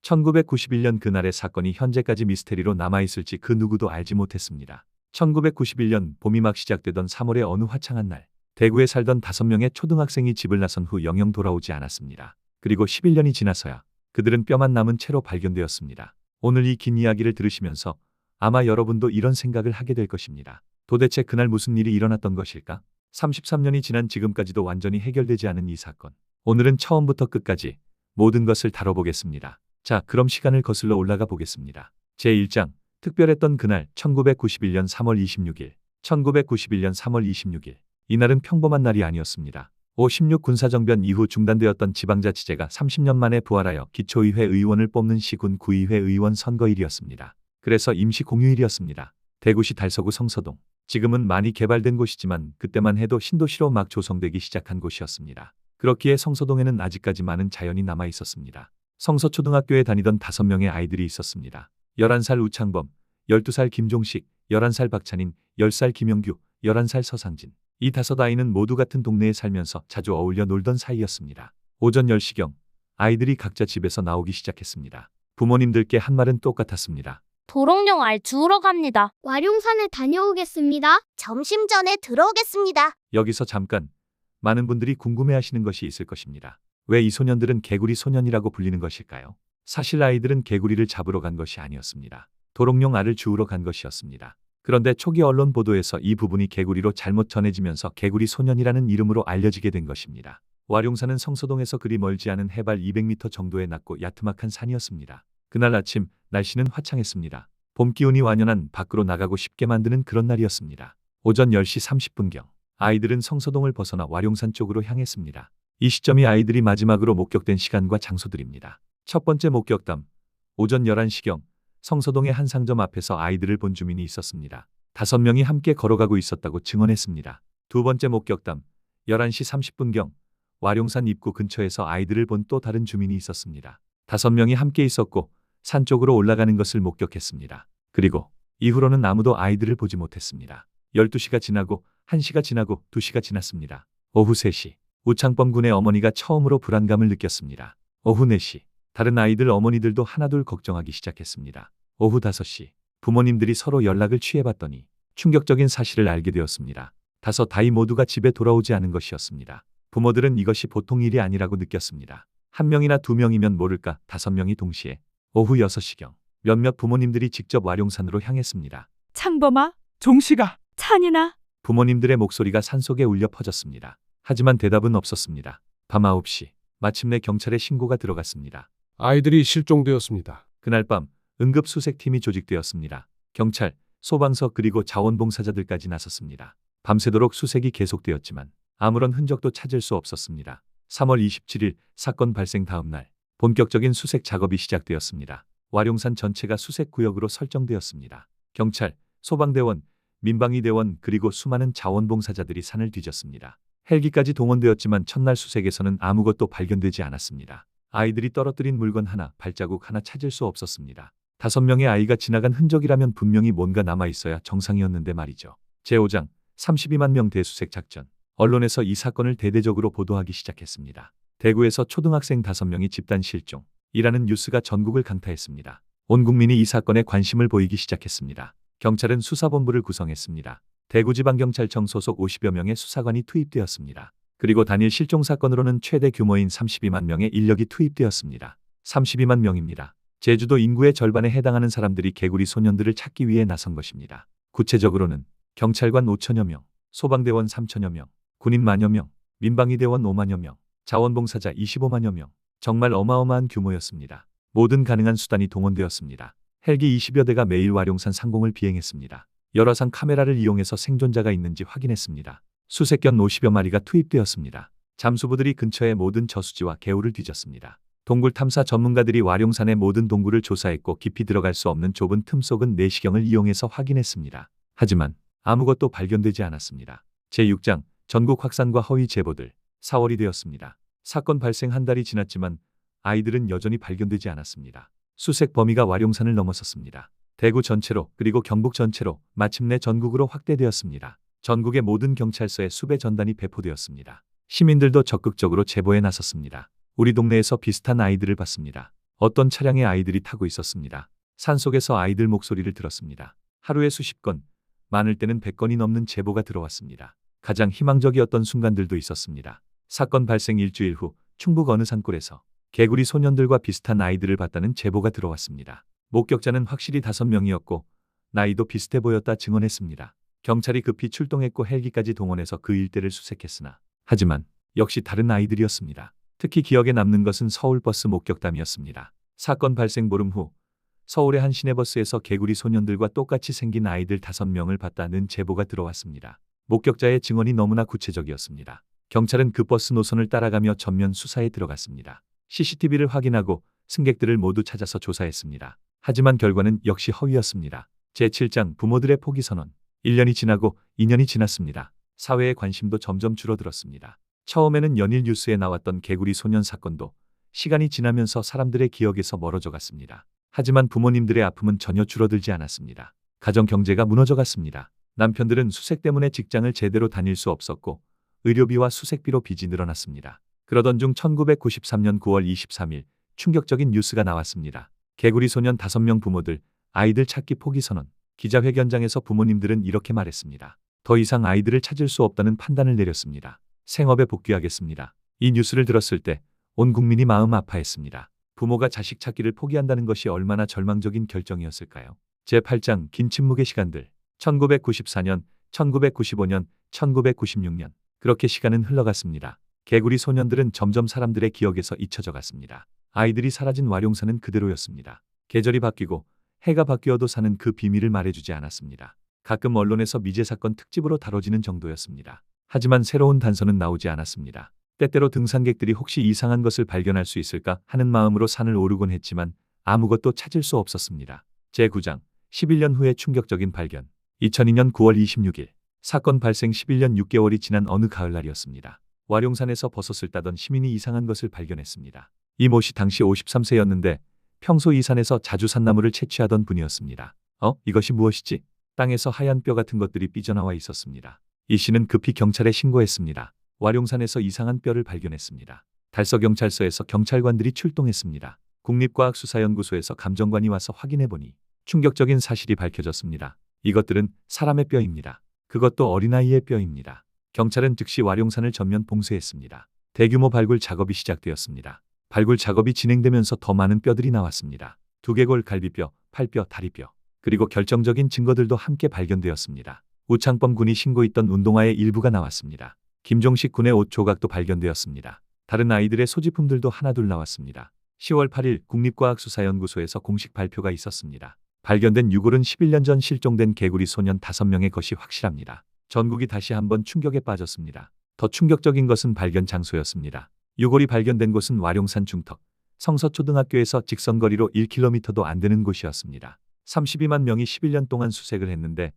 1991년 그날의 사건이 현재까지 미스테리로 남아있을지 그 누구도 알지 못했습니다. 1991년 봄이 막 시작되던 3월의 어느 화창한 날, 대구에 살던 5명의 초등학생이 집을 나선 후 영영 돌아오지 않았습니다. 그리고 11년이 지나서야 그들은 뼈만 남은 채로 발견되었습니다. 오늘 이 긴 이야기를 들으시면서 아마 여러분도 이런 생각을 하게 될 것입니다. 도대체 그날 무슨 일이 일어났던 것일까? 33년이 지난 지금까지도 완전히 해결되지 않은 이 사건. 오늘은 처음부터 끝까지 모든 것을 다뤄보겠습니다. 자, 그럼 시간을 거슬러 올라가 보겠습니다. 제1장, 특별했던 그날 1991년 3월 26일. 1991년 3월 26일. 이날은 평범한 날이 아니었습니다. 5.16 군사정변 이후 중단되었던 지방자치제가 30년 만에 부활하여 기초의회 의원을 뽑는 시군 구의회 의원 선거일이었습니다. 그래서 임시 공휴일이었습니다. 대구시 달서구 성서동. 지금은 많이 개발된 곳이지만 그때만 해도 신도시로 막 조성되기 시작한 곳이었습니다. 그렇기에 성서동에는 아직까지 많은 자연이 남아 있었습니다. 성서초등학교에 다니던 5명의 아이들이 있었습니다. 11살 우창범, 12살 김종식, 11살 박찬인, 10살 김영규, 11살 서상진. 이 5아이는 모두 같은 동네에 살면서 자주 어울려 놀던 사이였습니다. 오전 10시경 아이들이 각자 집에서 나오기 시작했습니다. 부모님들께 한 말은 똑같았습니다. 도롱뇽 알 주우러 갑니다. 와룡산에 다녀오겠습니다. 점심 전에 들어오겠습니다. 여기서 잠깐 많은 분들이 궁금해하시는 것이 있을 것입니다. 왜 이 소년들은 개구리 소년이라고 불리는 것일까요? 사실 아이들은 개구리를 잡으러 간 것이 아니었습니다. 도롱뇽 알을 주우러 간 것이었습니다. 그런데 초기 언론 보도에서 이 부분이 개구리로 잘못 전해지면서 개구리 소년이라는 이름으로 알려지게 된 것입니다. 와룡산은 성서동에서 그리 멀지 않은 해발 200m 정도의 낮고 야트막한 산이었습니다. 그날 아침 날씨는 화창했습니다. 봄 기운이 완연한 밖으로 나가고 싶게 만드는 그런 날이었습니다. 오전 10시 30분경 아이들은 성서동을 벗어나 와룡산 쪽으로 향했습니다. 이 시점이 아이들이 마지막으로 목격된 시간과 장소들입니다. 첫 번째 목격담, 오전 11시경 성서동의 한 상점 앞에서 아이들을 본 주민이 있었습니다. 5명이 함께 걸어가고 있었다고 증언했습니다. 두 번째 목격담, 11시 30분경 와룡산 입구 근처에서 아이들을 본 또 다른 주민이 있었습니다. 5명이 함께 있었고 산 쪽으로 올라가는 것을 목격했습니다. 그리고 이후로는 아무도 아이들을 보지 못했습니다. 12시가 지나고 1시가 지나고 2시가 지났습니다. 오후 3시, 우창범 군의 어머니가 처음으로 불안감을 느꼈습니다. 오후 4시, 다른 아이들 어머니들도 하나둘 걱정하기 시작했습니다. 오후 5시, 부모님들이 서로 연락을 취해봤더니 충격적인 사실을 알게 되었습니다. 5아이 모두가 집에 돌아오지 않은 것이었습니다. 부모들은 이것이 보통 일이 아니라고 느꼈습니다. 1명이나 2명이면 모를까 5명이 동시에. 오후 6시경 몇몇 부모님들이 직접 와룡산으로 향했습니다. 창범아, 종식아, 찬이나. 부모님들의 목소리가 산속에 울려 퍼졌습니다. 하지만 대답은 없었습니다. 밤 9시, 마침내 경찰에 신고가 들어갔습니다. 아이들이 실종되었습니다. 그날 밤 응급수색팀이 조직되었습니다. 경찰, 소방서 그리고 자원봉사자들까지 나섰습니다. 밤새도록 수색이 계속되었지만 아무런 흔적도 찾을 수 없었습니다. 3월 27일 사건 발생 다음 날 본격적인 수색 작업이 시작되었습니다. 와룡산 전체가 수색구역으로 설정되었습니다. 경찰, 소방대원, 민방위대원 그리고 수많은 자원봉사자들이 산을 뒤졌습니다. 헬기까지 동원되었지만 첫날 수색에서는 아무것도 발견되지 않았습니다. 아이들이 떨어뜨린 물건 하나, 발자국 하나 찾을 수 없었습니다. 5명의 아이가 지나간 흔적이라면 분명히 뭔가 남아있어야 정상이었는데 말이죠. 제5장 32만 명 대수색 작전. 언론에서 이 사건을 대대적으로 보도하기 시작했습니다. 대구에서 초등학생 5명이 집단 실종이라는 뉴스가 전국을 강타했습니다. 온 국민이 이 사건에 관심을 보이기 시작했습니다. 경찰은 수사본부를 구성했습니다. 대구지방경찰청 소속 50여 명의 수사관이 투입되었습니다. 그리고 단일 실종 사건으로는 최대 규모인 32만 명의 인력이 투입되었습니다. 32만 명입니다. 제주도 인구의 절반에 해당하는 사람들이 개구리 소년들을 찾기 위해 나선 것입니다. 구체적으로는 경찰관 5천여 명, 소방대원 3천여 명, 군인 만여 명, 민방위대원 5만여 명, 자원봉사자 25만여 명. 정말 어마어마한 규모였습니다. 모든 가능한 수단이 동원되었습니다. 헬기 20여 대가 매일 와룡산 상공을 비행했습니다. 여러 상 카메라를 이용해서 생존자가 있는지 확인했습니다. 수색견 50여 마리가 투입되었습니다. 잠수부들이 근처의 모든 저수지와 개울을 뒤졌습니다. 동굴 탐사 전문가들이 와룡산의 모든 동굴을 조사했고 깊이 들어갈 수 없는 좁은 틈 속은 내시경을 이용해서 확인했습니다. 하지만 아무것도 발견되지 않았습니다. 제6장 전국 확산과 허위 제보들. 4월이 되었습니다. 사건 발생 한 달이 지났지만 아이들은 여전히 발견되지 않았습니다. 수색 범위가 와룡산을 넘어섰습니다. 대구 전체로 그리고 경북 전체로 마침내 전국으로 확대되었습니다. 전국의 모든 경찰서에 수배 전단이 배포되었습니다. 시민들도 적극적으로 제보에 나섰습니다. 우리 동네에서 비슷한 아이들을 봤습니다. 어떤 차량에 아이들이 타고 있었습니다. 산속에서 아이들 목소리를 들었습니다. 하루에 수십 건, 많을 때는 100건이 넘는 제보가 들어왔습니다. 가장 희망적이었던 순간들도 있었습니다. 사건 발생 일주일 후 충북 어느 산골에서 개구리 소년들과 비슷한 아이들을 봤다는 제보가 들어왔습니다. 목격자는 확실히 5명이었고 나이도 비슷해 보였다 증언했습니다. 경찰이 급히 출동했고 헬기까지 동원해서 그 일대를 수색했으나 하지만 역시 다른 아이들이었습니다. 특히 기억에 남는 것은 서울버스 목격담이었습니다. 사건 발생 보름 후 서울의 한 시내버스에서 개구리 소년들과 똑같이 생긴 아이들 5명을 봤다는 제보가 들어왔습니다. 목격자의 증언이 너무나 구체적이었습니다. 경찰은 그 버스 노선을 따라가며 전면 수사에 들어갔습니다. CCTV를 확인하고 승객들을 모두 찾아서 조사했습니다. 하지만 결과는 역시 허위였습니다. 제7장 부모들의 포기 선언. 1년이 지나고 2년이 지났습니다. 사회의 관심도 점점 줄어들었습니다. 처음에는 연일 뉴스에 나왔던 개구리 소년 사건도 시간이 지나면서 사람들의 기억에서 멀어져 갔습니다. 하지만 부모님들의 아픔은 전혀 줄어들지 않았습니다. 가정 경제가 무너져 갔습니다. 남편들은 수색 때문에 직장을 제대로 다닐 수 없었고 의료비와 수색비로 빚이 늘어났습니다. 그러던 중 1993년 9월 23일 충격적인 뉴스가 나왔습니다. 개구리 소년 5명 부모들 아이들 찾기 포기 선언. 기자회견장에서 부모님들은 이렇게 말했습니다. 더 이상 아이들을 찾을 수 없다는 판단을 내렸습니다. 생업에 복귀하겠습니다. 이 뉴스를 들었을 때 온 국민이 마음 아파했습니다. 부모가 자식 찾기를 포기한다는 것이 얼마나 절망적인 결정이었을까요? 제8장 긴 침묵의 시간들. 1994년, 1995년, 1996년. 그렇게 시간은 흘러갔습니다. 개구리 소년들은 점점 사람들의 기억에서 잊혀져 갔습니다. 아이들이 사라진 와룡산은 그대로였습니다. 계절이 바뀌고 해가 바뀌어도 사는 그 비밀을 말해주지 않았습니다. 가끔 언론에서 미제 사건 특집으로 다뤄지는 정도였습니다. 하지만 새로운 단서는 나오지 않았습니다. 때때로 등산객들이 혹시 이상한 것을 발견할 수 있을까 하는 마음으로 산을 오르곤 했지만 아무것도 찾을 수 없었습니다. 제9장 11년 후의 충격적인 발견. 2002년 9월 26일 사건 발생 11년 6개월이 지난 어느 가을날이었습니다. 와룡산에서 버섯을 따던 시민이 이상한 것을 발견했습니다. 이 모씨 당시 53세였는데 평소 이 산에서 자주 산나물을 채취하던 분이었습니다. 이것이 무엇이지? 땅에서 하얀 뼈 같은 것들이 삐져나와 있었습니다. 이 씨는 급히 경찰에 신고했습니다. 와룡산에서 이상한 뼈를 발견했습니다. 달서경찰서에서 경찰관들이 출동했습니다. 국립과학수사연구소에서 감정관이 와서 확인해보니 충격적인 사실이 밝혀졌습니다. 이것들은 사람의 뼈입니다. 그것도 어린아이의 뼈입니다. 경찰은 즉시 와룡산을 전면 봉쇄했습니다. 대규모 발굴 작업이 시작되었습니다. 발굴 작업이 진행되면서 더 많은 뼈들이 나왔습니다. 두개골, 갈비뼈, 팔뼈, 다리뼈, 그리고 결정적인 증거들도 함께 발견되었습니다. 우창범 군이 신고했던 운동화의 일부가 나왔습니다. 김종식 군의 옷 조각도 발견되었습니다. 다른 아이들의 소지품들도 하나둘 나왔습니다. 10월 8일 국립과학수사연구소에서 공식 발표가 있었습니다. 발견된 유골은 11년 전 실종된 개구리 소년 5명의 것이 확실합니다. 전국이 다시 한번 충격에 빠졌습니다. 더 충격적인 것은 발견 장소였습니다. 유골이 발견된 곳은 와룡산 중턱 성서초등학교에서 직선거리로 1km도 안 되는 곳이었습니다. 32만 명이 11년 동안 수색을 했는데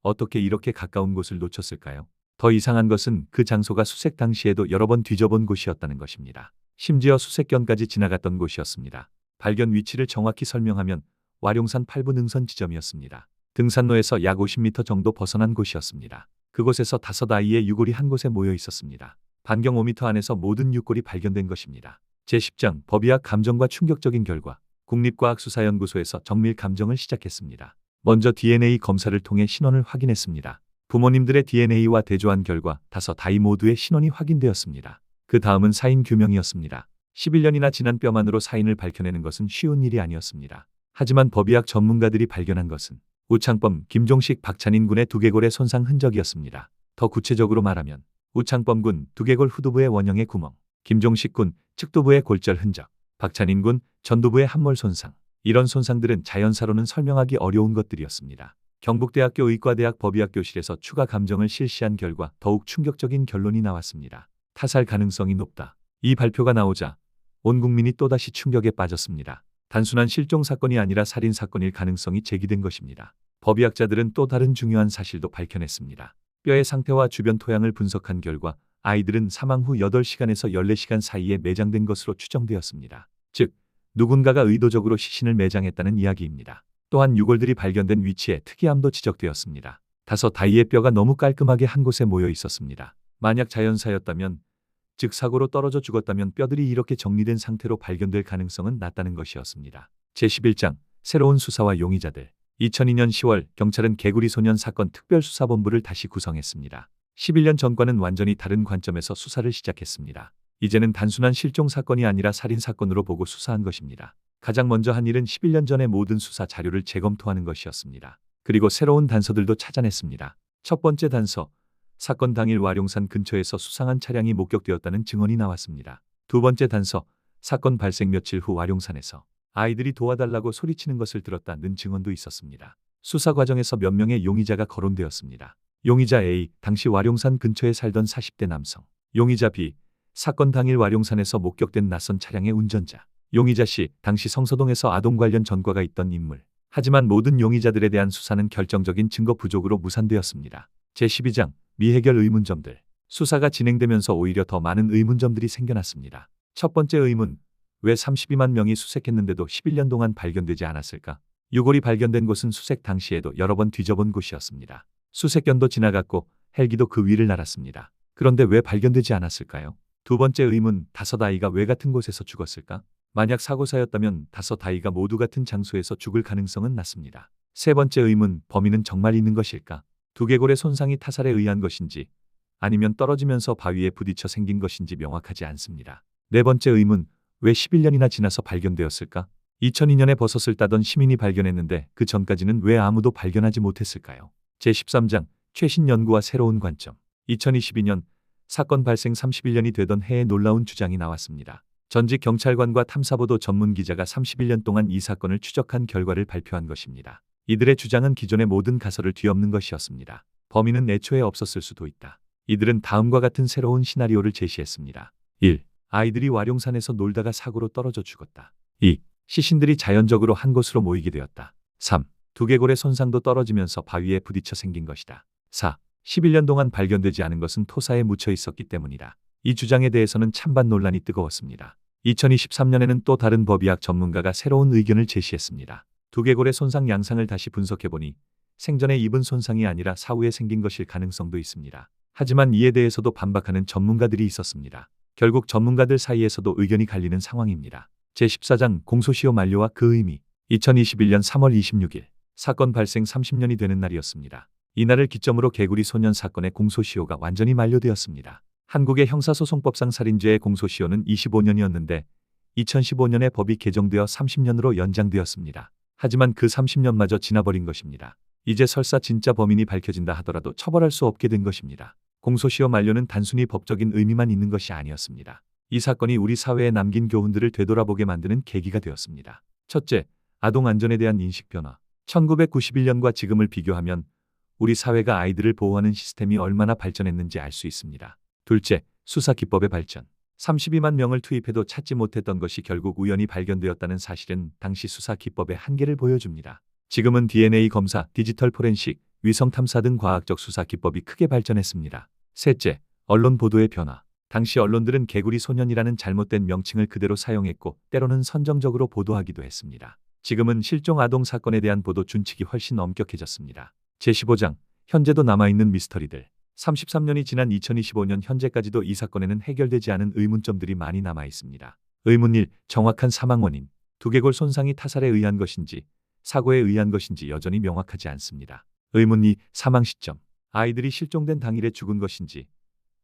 어떻게 이렇게 가까운 곳을 놓쳤을까요? 더 이상한 것은 그 장소가 수색 당시에도 여러 번 뒤져본 곳이었다는 것입니다. 심지어 수색견까지 지나갔던 곳이었습니다. 발견 위치를 정확히 설명하면 와룡산 8부 능선 지점이었습니다. 등산로에서 약 50m 정도 벗어난 곳이었습니다. 그곳에서 5아이의 유골이 한 곳에 모여 있었습니다. 반경 5m 안에서 모든 유골이 발견된 것입니다. 제10장 법의학 감정과 충격적인 결과. 국립과학수사연구소에서 정밀 감정을 시작했습니다. 먼저 DNA 검사를 통해 신원을 확인했습니다. 부모님들의 DNA와 대조한 결과 5아이 모두의 신원이 확인되었습니다. 그 다음은 사인 규명이었습니다. 11년이나 지난 뼈만으로 사인을 밝혀내는 것은 쉬운 일이 아니었습니다. 하지만 법의학 전문가들이 발견한 것은 우창범, 김종식, 박찬인 군의 두개골의 손상 흔적이었습니다. 더 구체적으로 말하면 우창범 군 두개골 후두부의 원형의 구멍, 김종식 군 측두부의 골절 흔적, 박찬인 군 전두부의 함몰 손상. 이런 손상들은 자연사로는 설명하기 어려운 것들이었습니다. 경북대학교 의과대학 법의학교실에서 추가 감정을 실시한 결과 더욱 충격적인 결론이 나왔습니다. 타살 가능성이 높다. 이 발표가 나오자 온 국민이 또다시 충격에 빠졌습니다. 단순한 실종 사건이 아니라 살인 사건일 가능성이 제기된 것입니다. 법의학자들은 또 다른 중요한 사실도 밝혀냈습니다. 뼈의 상태와 주변 토양을 분석한 결과 아이들은 사망 후 8시간에서 14시간 사이에 매장된 것으로 추정되었습니다. 즉, 누군가가 의도적으로 시신을 매장했다는 이야기입니다. 또한 유골들이 발견된 위치에 특이함도 지적되었습니다. 5아이의 뼈가 너무 깔끔하게 한 곳에 모여 있었습니다. 만약 자연사였다면 즉 사고로 떨어져 죽었다면 뼈들이 이렇게 정리된 상태로 발견될 가능성은 낮다는 것이었습니다. 제11장 새로운 수사와 용의자들. 2002년 10월 경찰은 개구리 소년 사건 특별수사본부를 다시 구성했습니다. 11년 전과는 완전히 다른 관점에서 수사를 시작했습니다. 이제는 단순한 실종 사건이 아니라 살인 사건으로 보고 수사한 것입니다. 가장 먼저 한 일은 11년 전의 모든 수사 자료를 재검토하는 것이었습니다. 그리고 새로운 단서들도 찾아냈습니다. 첫 번째 단서, 사건 당일 와룡산 근처에서 수상한 차량이 목격되었다는 증언이 나왔습니다. 두 번째 단서, 사건 발생 며칠 후 와룡산에서 아이들이 도와달라고 소리치는 것을 들었다는 증언도 있었습니다. 수사 과정에서 몇 명의 용의자가 거론되었습니다. 용의자 A, 당시 와룡산 근처에 살던 40대 남성. 용의자 B, 사건 당일 와룡산에서 목격된 낯선 차량의 운전자. 용의자 C, 당시 성서동에서 아동 관련 전과가 있던 인물. 하지만 모든 용의자들에 대한 수사는 결정적인 증거 부족으로 무산되었습니다. 제12장 미해결 의문점들. 수사가 진행되면서 오히려 더 많은 의문점들이 생겨났습니다. 첫 번째 의문, 왜 32만 명이 수색했는데도 11년 동안 발견되지 않았을까? 유골이 발견된 곳은 수색 당시에도 여러 번 뒤져본 곳이었습니다. 수색견도 지나갔고 헬기도 그 위를 날았습니다. 그런데 왜 발견되지 않았을까요? 두 번째 의문, 5아이가 왜 같은 곳에서 죽었을까? 만약 사고사였다면 5아이가 모두 같은 장소에서 죽을 가능성은 낮습니다. 세 번째 의문, 범인은 정말 있는 것일까? 두개골의 손상이 타살에 의한 것인지 아니면 떨어지면서 바위에 부딪혀 생긴 것인지 명확하지 않습니다. 네 번째 의문, 왜 11년이나 지나서 발견되었을까? 2002년에 버섯을 따던 시민이 발견했는데 그 전까지는 왜 아무도 발견하지 못했을까요? 제13장 최신 연구와 새로운 관점. 2022년 사건 발생 31년이 되던 해에 놀라운 주장이 나왔습니다. 전직 경찰관과 탐사보도 전문 기자가 31년 동안 이 사건을 추적한 결과를 발표한 것입니다. 이들의 주장은 기존의 모든 가설을 뒤엎는 것이었습니다. 범인은 애초에 없었을 수도 있다. 이들은 다음과 같은 새로운 시나리오를 제시했습니다. 1. 아이들이 와룡산에서 놀다가 사고로 떨어져 죽었다. 2. 시신들이 자연적으로 한 곳으로 모이게 되었다. 3. 두개골의 손상도 떨어지면서 바위에 부딪혀 생긴 것이다. 4. 11년 동안 발견되지 않은 것은 토사에 묻혀 있었기 때문이다. 이 주장에 대해서는 찬반 논란이 뜨거웠습니다. 2023년에는 또 다른 법의학 전문가가 새로운 의견을 제시했습니다. 두개골의 손상 양상을 다시 분석해보니 생전에 입은 손상이 아니라 사후에 생긴 것일 가능성도 있습니다. 하지만 이에 대해서도 반박하는 전문가들이 있었습니다. 결국 전문가들 사이에서도 의견이 갈리는 상황입니다. 제14장 공소시효 만료와 그 의미. 2021년 3월 26일 사건 발생 30년이 되는 날이었습니다. 이날을 기점으로 개구리 소년 사건의 공소시효가 완전히 만료되었습니다. 한국의 형사소송법상 살인죄의 공소시효는 25년이었는데 2015년에 법이 개정되어 30년으로 연장되었습니다. 하지만 그 30년마저 지나버린 것입니다. 이제 설사 진짜 범인이 밝혀진다 하더라도 처벌할 수 없게 된 것입니다. 공소시효 만료는 단순히 법적인 의미만 있는 것이 아니었습니다. 이 사건이 우리 사회에 남긴 교훈들을 되돌아보게 만드는 계기가 되었습니다. 첫째, 아동 안전에 대한 인식 변화. 1991년과 지금을 비교하면 우리 사회가 아이들을 보호하는 시스템이 얼마나 발전했는지 알 수 있습니다. 둘째, 수사 기법의 발전. 32만 명을 투입해도 찾지 못했던 것이 결국 우연히 발견되었다는 사실은 당시 수사 기법의 한계를 보여줍니다. 지금은 DNA 검사, 디지털 포렌식, 위성 탐사 등 과학적 수사 기법이 크게 발전했습니다. 셋째, 언론 보도의 변화. 당시 언론들은 개구리 소년이라는 잘못된 명칭을 그대로 사용했고 때로는 선정적으로 보도하기도 했습니다. 지금은 실종 아동 사건에 대한 보도 준칙이 훨씬 엄격해졌습니다. 제15장, 현재도 남아있는 미스터리들. 33년이 지난 2025년 현재까지도 이 사건에는 해결되지 않은 의문점들이 많이 남아 있습니다. 의문 1. 정확한 사망 원인. 두개골 손상이 타살에 의한 것인지 사고에 의한 것인지 여전히 명확하지 않습니다. 의문 2. 사망 시점. 아이들이 실종된 당일에 죽은 것인지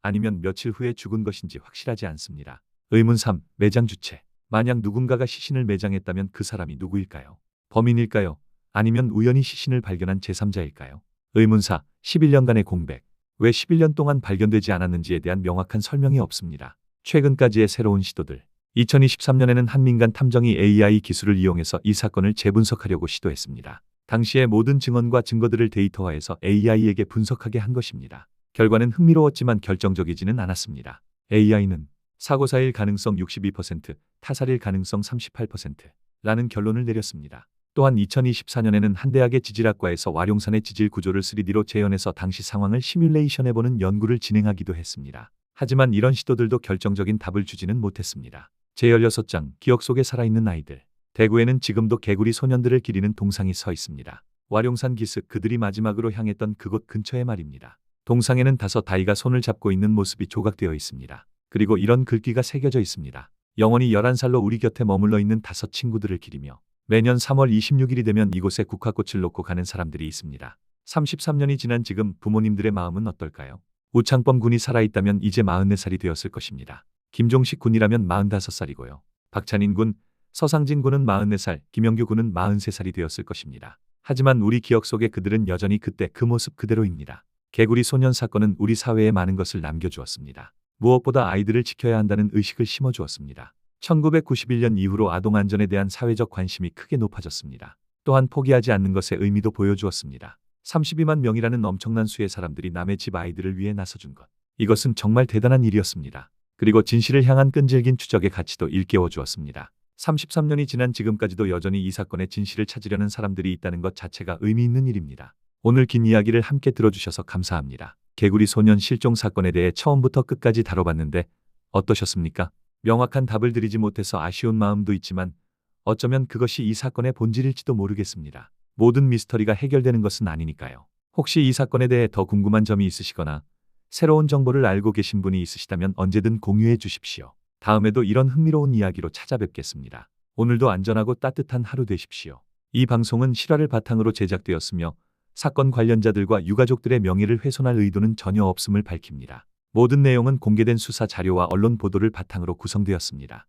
아니면 며칠 후에 죽은 것인지 확실하지 않습니다. 의문 3. 매장 주체. 만약 누군가가 시신을 매장했다면 그 사람이 누구일까요? 범인일까요? 아니면 우연히 시신을 발견한 제3자일까요? 의문 4. 11년간의 공백. 왜 11년 동안 발견되지 않았는지에 대한 명확한 설명이 없습니다. 최근까지의 새로운 시도들. 2023년에는 한 민간 탐정이 AI 기술을 이용해서 이 사건을 재분석하려고 시도했습니다. 당시의 모든 증언과 증거들을 데이터화해서 AI에게 분석하게 한 것입니다. 결과는 흥미로웠지만 결정적이지는 않았습니다. AI는 사고사일 가능성 62%, 타살일 가능성 38%라는 결론을 내렸습니다. 또한 2024년에는 한 대학의 지질학과에서 와룡산의 지질 구조를 3D로 재현해서 당시 상황을 시뮬레이션해보는 연구를 진행하기도 했습니다. 하지만 이런 시도들도 결정적인 답을 주지는 못했습니다. 제16장, 기억 속에 살아있는 아이들. 대구에는 지금도 개구리 소년들을 기리는 동상이 서 있습니다. 와룡산 기슭, 그들이 마지막으로 향했던 그곳 근처에 말입니다. 동상에는 5아이가 손을 잡고 있는 모습이 조각되어 있습니다. 그리고 이런 글귀가 새겨져 있습니다. 영원히 11살로 우리 곁에 머물러 있는 5 친구들을 기리며 매년 3월 26일이 되면 이곳에 국화꽃을 놓고 가는 사람들이 있습니다. 33년이 지난 지금 부모님들의 마음은 어떨까요? 우창범 군이 살아있다면 이제 44살이 되었을 것입니다. 김종식 군이라면 45살이고요. 박찬인 군, 서상진 군은 44살, 김영규 군은 43살이 되었을 것입니다. 하지만 우리 기억 속에 그들은 여전히 그때 그 모습 그대로입니다. 개구리 소년 사건은 우리 사회에 많은 것을 남겨주었습니다. 무엇보다 아이들을 지켜야 한다는 의식을 심어주었습니다. 1991년 이후로 아동 안전에 대한 사회적 관심이 크게 높아졌습니다. 또한 포기하지 않는 것의 의미도 보여주었습니다. 32만 명이라는 엄청난 수의 사람들이 남의 집 아이들을 위해 나서준 것. 이것은 정말 대단한 일이었습니다. 그리고 진실을 향한 끈질긴 추적의 가치도 일깨워 주었습니다. 33년이 지난 지금까지도 여전히 이 사건의 진실을 찾으려는 사람들이 있다는 것 자체가 의미 있는 일입니다. 오늘 긴 이야기를 함께 들어주셔서 감사합니다. 개구리 소년 실종 사건에 대해 처음부터 끝까지 다뤄봤는데 어떠셨습니까? 명확한 답을 드리지 못해서 아쉬운 마음도 있지만 어쩌면 그것이 이 사건의 본질일지도 모르겠습니다. 모든 미스터리가 해결되는 것은 아니니까요. 혹시 이 사건에 대해 더 궁금한 점이 있으시거나 새로운 정보를 알고 계신 분이 있으시다면 언제든 공유해 주십시오. 다음에도 이런 흥미로운 이야기로 찾아뵙겠습니다. 오늘도 안전하고 따뜻한 하루 되십시오. 이 방송은 실화를 바탕으로 제작되었으며 사건 관련자들과 유가족들의 명예를 훼손할 의도는 전혀 없음을 밝힙니다. 모든 내용은 공개된 수사 자료와 언론 보도를 바탕으로 구성되었습니다.